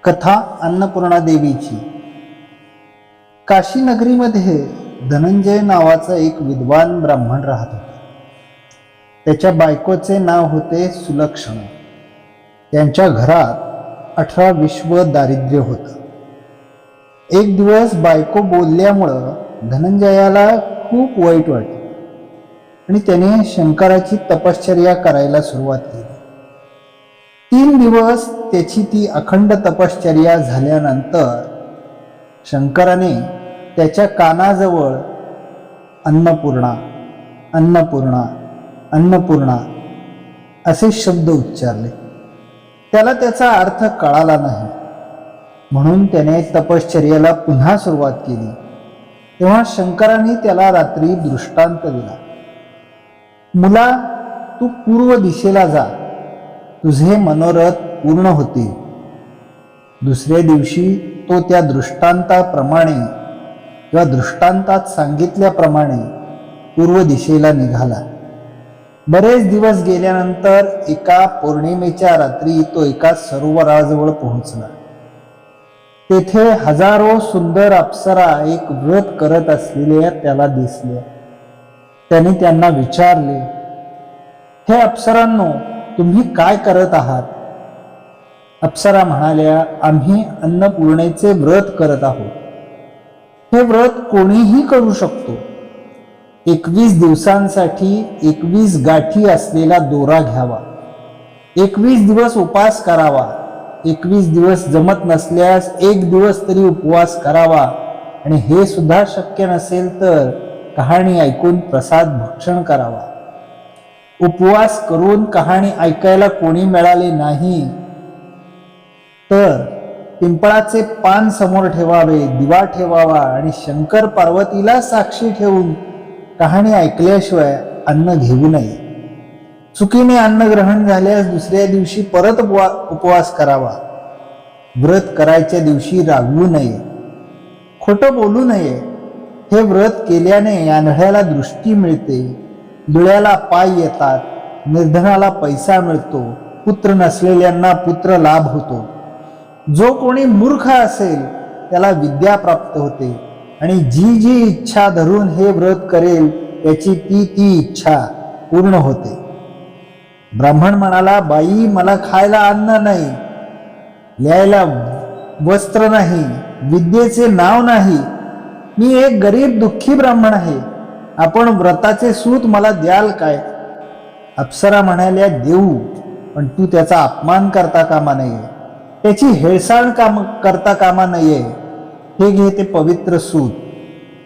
कथा अन्नपूर्णा देवीची। काशी नगरीमध्ये धनंजय नावाचा एक विद्वान ब्राह्मण राहत होता। त्याच्या बायकोचे नाव होते सुलक्षणा। त्यांच्या घरात 18 विश्व दारिद्र्य होतं। एक दिवस बायको बोलल्यामुळं धनंजयाला खूप वाईट वाटलं आणि त्याने शंकराची तपश्चर्या करायला सुरुवात केली। 3 दिवस त्याची ती अखंड तपश्चर्या झाल्यानंतर शंकराने त्याच्या कानाजवळ अन्नपूर्णा अन्नपूर्णा अन्नपूर्णा असे शब्द उच्चारले। त्याला त्याचा अर्थ कळाला नाही, म्हणून त्याने तपश्चर्याला पुन्हा सुरुवात केली। तेव्हा शंकराने त्याला रात्री दृष्टांत दिला, मुला, तू पूर्व दिशेला जा, तुझे मनोरथ पूर्ण होतील। दुसऱ्या दिवशी तो त्या दृष्टांताप्रमाणे किंवा दृष्टांतात सांगितल्याप्रमाणे पूर्व दिशेला निघाला। बरेच दिवस गेल्यानंतर एका पौर्णिमेच्या रात्री तो एका सरोवराजवळ पोहोचला। तेथे हजारो सुंदर अप्सरा एक व्रत करत असलेल्या त्याला दिसल्या। त्याने त्यांना विचारले, हे अप्सरांनो, तुम्ही काय करत आहात? अप्सरा म्हणाल्या, आम्ही अन्नपूर्णेचे व्रत करत आहोत। हे व्रत कोणीही करू शकतो। 21 दिवसांसाठी 21 गाठी असलेला दोरा घ्यावा, 21 दिवस उपवास करावा, 21 दिवस जमत नसल्यास 1 दिवस तरी उपवास करावा, आणि हे सुद्धा शक्य नसेल तर कहाणी ऐकून प्रसाद भक्षण करावा। उपवास करून कहाणी ऐकायला कोणी मिळाले नाही तर पिंपळाचे पान समोर ठेवावे, दिवा ठेवावा आणि शंकर पार्वतीला साक्षी ठेवून कहाणी ऐकल्याशिवाय अन्न घेऊ नये। चुकीने अन्न ग्रहण झाल्यास दुसऱ्या दिवशी परत उपवास करावा। व्रत करायच्या दिवशी रागवू नये, खोटं बोलू नये। हे व्रत केल्याने आंधळ्याला दृष्टी मिळते, दुळ्याला पाय येतात, निर्धनाला पैसा मिळतो, पुत्र नसलेल्यांना पुत्र लाभ होतो। जो कोणी मूर्ख असेल त्याला विद्या प्राप्त होते, आणि जी जी इच्छा धरून हे व्रत करेल त्याची ती इच्छा पूर्ण होते। ब्राह्मण म्हणाला, बाई, मला खायला अन्न नाही, लिहायला वस्त्र नाही, विद्येचे नाव नाही, मी एक गरीब दुःखी ब्राह्मण आहे। आपण व्रताचे सूत मला द्याल काय? अप्सरा म्हणाल्या, देऊ, पण तू त्याचा अपमान करता कामा नये, त्याची हेळसांड करता कामा नये। हे घे ते पवित्र सूत।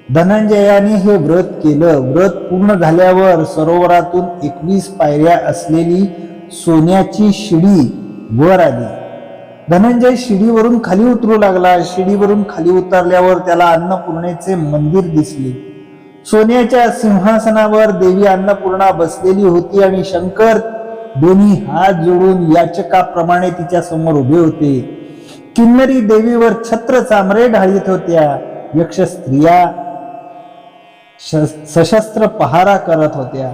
धनंजयाने हे व्रत केलं। व्रत पूर्ण झाल्यावर सरोवरातून 21 पायऱ्या असलेली सोन्याची शिडी वर आली। धनंजय शिडीवरून खाली उतरू लागला। शिडीवरून खाली उतरल्यावर त्याला अन्नपूर्णेचे मंदिर दिसले। सोन्याच्या सिंहासनावर देवी अन्नपूर्णा बसलेली होती आणि शंकर दोन्ही हात जोडून याचकाप्रमाणे तिच्या समोर उभे होते। किन्नरी देवीवर छत्र चामरे ढाळीत होत्या। यक्ष स्त्रिया सशस्त्र पहारा करत होत्या।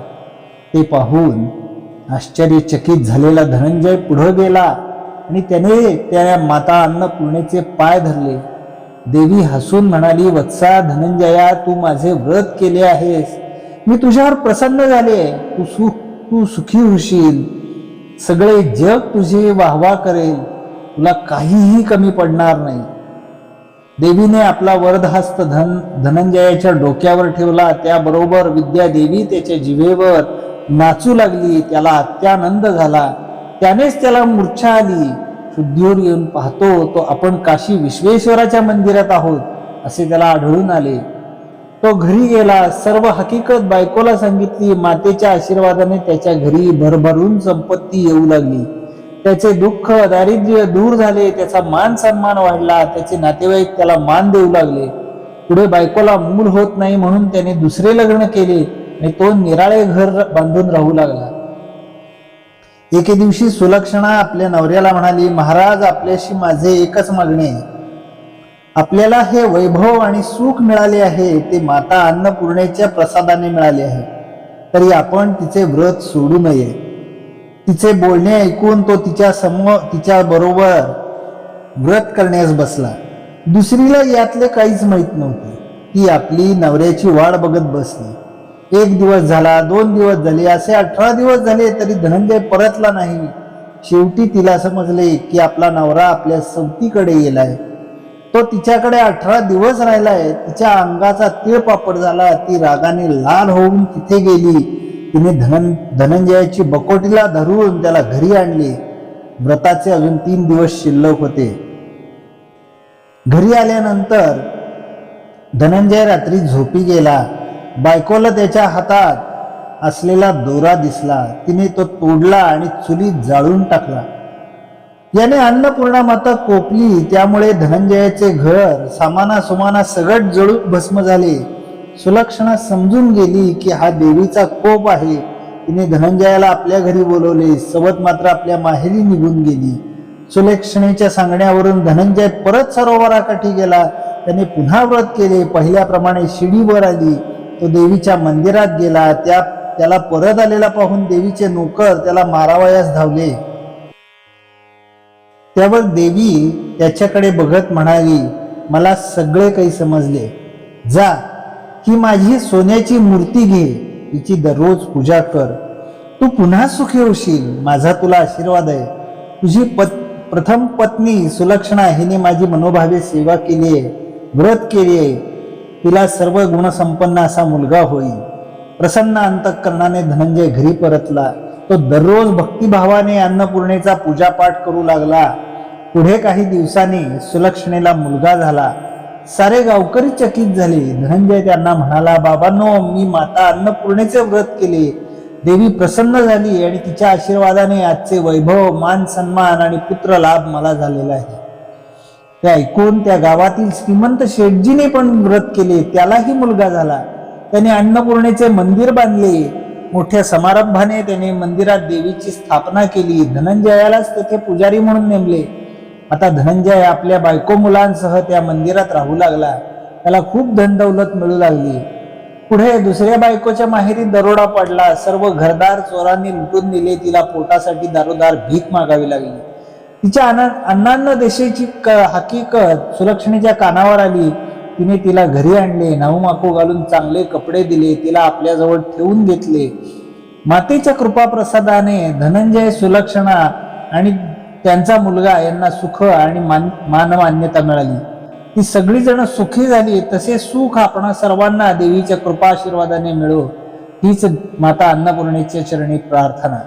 ते पाहून आश्चर्यचकित झालेला धनंजय पुढे गेला आणि त्याने त्या माता अन्नपूर्णेचे पाय धरले। देवी हसून म्हणाली, वत्सा धनंजया, तू माझे व्रत केले आहेस, मी तुझ्यावर प्रसन्न झाले। तू सुखी होशील, सगळे जग तुझी वाहवा करेल, तुला काहीही कमी पडणार नाही। देवीने आपला वरदहस्त धनंजयाच्या डोक्यावर ठेवला। त्याबरोबर विद्या देवी त्याच्या जिभेवर नाचू लागली। त्याला अत्यानंद झाला। त्यानेच त्याला मूर्छा आली। शुद्धीवर येऊन पाहतो तो आपण काशी विश्वेश्वराच्या मंदिरात आहोत असे त्याला आढळून आले। तो घरी गेला, सर्व हकीकत बायकोला सांगितली। मातेच्या आशीर्वादाने त्याच्या घरी भरभरून संपत्ती येऊ लागली। त्याचे दुःख दारिद्र्य दूर झाले, त्याचा मान सन्मान वाढला, त्याचे नातेवाईक त्याला मान देऊ लागले। पुढे बायकोला मूल होत नाही म्हणून त्याने दुसरे लग्न केले आणि तो निराळे घर बांधून राहू लागला। एके दिवशी सुलक्षणा आपल्या नवऱ्याला म्हणाली, महाराज, आपल्याशी माझे एकच मागणे आहे। आपल्याला हे वैभव आणि सुख मिळाले आहे ते माता अन्नपूर्णेच्या प्रसादाने मिळाले आहे, तरी आपण तिचे व्रत सोडू नये। तिचे बोलणे ऐकून तो तिच्या बरोबर व्रत करण्यास बसला. दुसरीला यातले काहीच माहीत नव्हते. ती आपली नवऱ्याची वाट बघत बसली. 1 दिवस झाला, 2 दिवस झाले, असे 18 दिवस झाले तरी धनंजय परतला नाही. शेवटी तिला समजले की आपला नवरा आपल्या सवतीकडे गेलाय. तो तिच्याकडे 18 दिवस राहिलाय. तिच्या अंगाचा तिळपापड झाला. ती रागाने लाल होऊन तिथे गेली. तिने धनंजयाची बकोटीला धरून त्याला घरी आणले. व्रताचे अजून 3 दिवस शिल्लक होते. घरी आल्यानंतर धनंजय रात्री झोपी गेला. बायकोला त्याच्या हातात असलेला दोरा दिसला. तिने तो तोडला आणि चुलीत जाळून टाकला. याने अन्नपूर्णा माता कोपली. त्यामुळे धनंजयाचे घर, सामाना सुमाना सगळं जळून भस्म झाले. सुलक्षणा समजून गेली की हा देवीचा कोप आहे. तिने धनंजयाला आपल्या घरी बोलवले. सवत मात्र आपल्या माहेरी निघून गेली. सुलक्षणेच्या सांगण्यावरून धनंजय परत सरोवराकाठी गेला. त्याने पुन्हा व्रत केले. पहिल्याप्रमाणे शिडीवर आली. तो देवीच्या मंदिरात गेला. त्याला परत आलेला पाहून देवीचे नोकर त्याला मारावयास धावले. त्यावर देवी त्याच्याकडे बघत म्हणाली, मला सगळे काही समजले. जा, ही माझी सोन्याची मूर्ती घे. तिची दररोज पूजा कर. तू पुन्हा सुखी होशील. माझा तुला आशीर्वाद आहे. तुझी प्रथम पत्नी सुलक्षणा हिने माझी मनोभावे सेवा केली आहे, व्रत केली आहे. तिला सर्व गुणसंपन्न असा मुलगा होईल. प्रसन्न अंतःकरणाने धनंजय घरी परतला. तो दररोज भक्तिभावाने अन्नपूर्णेचा पूजापाठ करू लागला. पुढे काही दिवसांनी सुलक्षणेला मुलगा झाला. सारे गावकरी चकित झाले. धनंजय त्यांना म्हणाला, बाबांनो, मी माता अन्नपूर्णेचे व्रत केले. देवी प्रसन्न झाली आणि तिच्या आशीर्वादाने आजचे वैभव, मान सन्मान आणि पुत्र लाभ मला झालेला आहे. ते ऐकून त्या गावातील श्रीमंत शेठजीने पण व्रत केले. त्यालाही मुलगा झाला. त्याने अन्नपूर्णेचे मंदिर बांधले. मोठ्या समारंभाने त्याने मंदिरात देवीची स्थापना केली. धनंजयालाच तेथे पुजारी म्हणून नेमले. आता धनंजय आपल्या बायको मुलांसह त्या मंदिरात राहू लागला. त्याला खूप धनदौलत मिळू लागली. पुढे दुसऱ्या बायकोच्या माहेरी दरोडा पडला. सर्व घरदार चोरांनी लुटून दिले. तिला पोटासाठी दारोदार भीक मागावी लागली. तिच्या अण्णांना देशाची हकीकत सुलक्षणेच्या कानावर आली. तिने तिला घरी आणले. नाहूमाखू घालून चांगले कपडे दिले. तिला आपल्याजवळ ठेवून घेतले. मातेच्या कृपाप्रसादाने धनंजय, सुलक्षणा आणि त्यांचा मुलगा यांना सुख आणि मानमान्यता मिळाली. ती सगळीजण सुखी झाली. तसे सुख आपणा सर्वांना देवीच्या कृपा आशीर्वादाने मिळो, हीच माता अन्नपूर्णेच्या चरणी प्रार्थना.